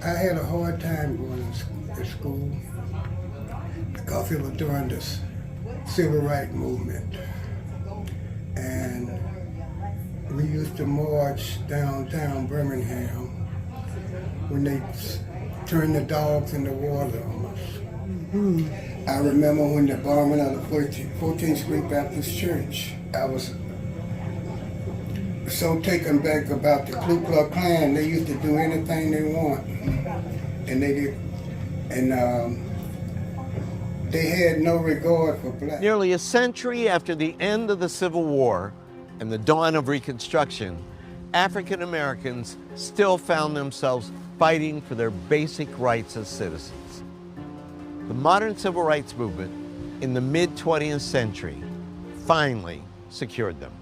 I had a hard time going to school because it was during this civil rights movement. And we used to march downtown Birmingham when they turned the dogs in the water on us. Mm-hmm. I remember when the bombing of the 14th Street Baptist Church, I was so taken back about the Ku Klux Klan. They used to do anything they want, and they had no regard for blacks. Nearly a century after the end of the Civil War and the dawn of Reconstruction, African Americans still found themselves fighting for their basic rights as citizens. The modern civil rights movement in the mid-20th century finally secured them.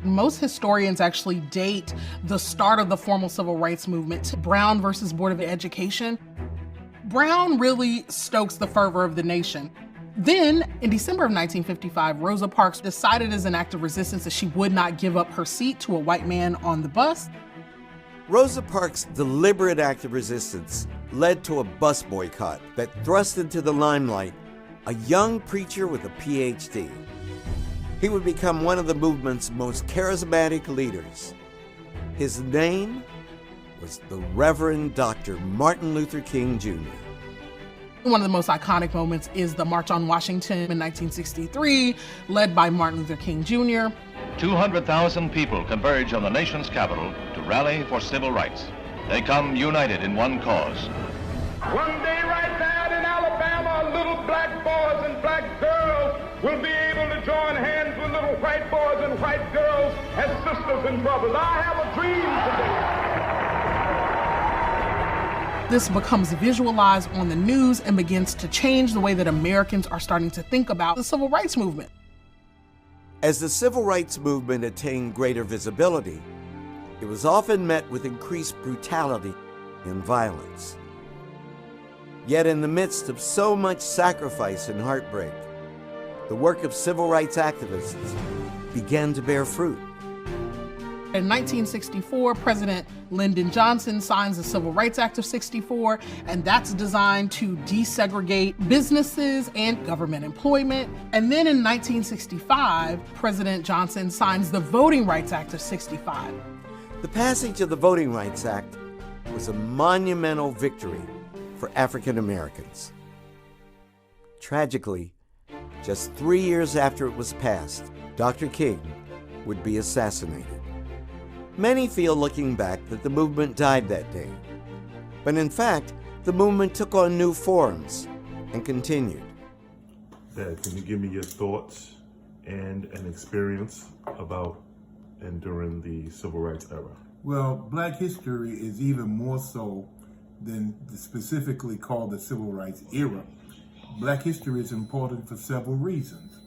Most historians actually date the start of the formal civil rights movement to Brown versus Board of Education. Brown really stokes the fervor of the nation. Then, in December of 1955, Rosa Parks decided as an act of resistance that she would not give up her seat to a white man on the bus. Rosa Parks' deliberate act of resistance led to a bus boycott that thrust into the limelight a young preacher with a PhD. He would become one of the movement's most charismatic leaders. His name was the Reverend Dr. Martin Luther King Jr. One of the most iconic moments is the March on Washington in 1963, led by Martin Luther King Jr. 200,000 people converge on the nation's capital to rally for civil rights. They come united in one cause. One day right now in Alabama, little black boys and black girls will be able to join hands with little white boys and white girls as sisters and brothers. I have a dream today. This becomes visualized on the news and begins to change the way that Americans are starting to think about the civil rights movement. As the civil rights movement attained greater visibility, it was often met with increased brutality and violence. Yet in the midst of so much sacrifice and heartbreak, the work of civil rights activists began to bear fruit. In 1964, President Lyndon Johnson signs the Civil Rights Act of '64, and that's designed to desegregate businesses and government employment. And then in 1965, President Johnson signs the Voting Rights Act of '65. The passage of the Voting Rights Act was a monumental victory for African Americans. Tragically, just 3 years after it was passed, Dr. King would be assassinated. Many feel looking back that the movement died that day. But in fact, the movement took on new forms and continued. Dad, can you give me your thoughts and an experience about and during the Civil Rights era? Well, Black history is even more so than specifically called the Civil Rights era. Black history is important for several reasons.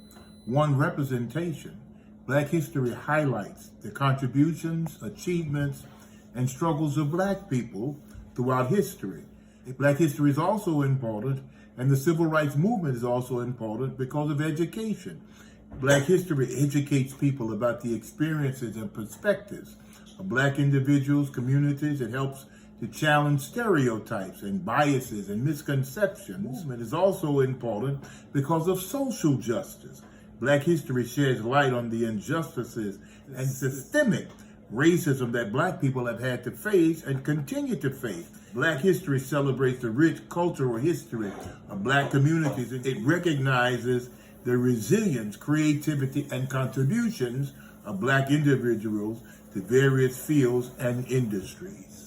One, representation. Black history highlights the contributions, achievements, and struggles of Black people throughout history. Black history is also important, and the Civil Rights Movement is also important because of education. Black history educates people about the experiences and perspectives of Black individuals, communities. It helps to challenge stereotypes and biases and misconceptions. It is also important because of social justice. Black history sheds light on the injustices and systemic racism that Black people have had to face and continue to face. Black history celebrates the rich cultural history of Black communities. It recognizes the resilience, creativity, and contributions of Black individuals to various fields and industries.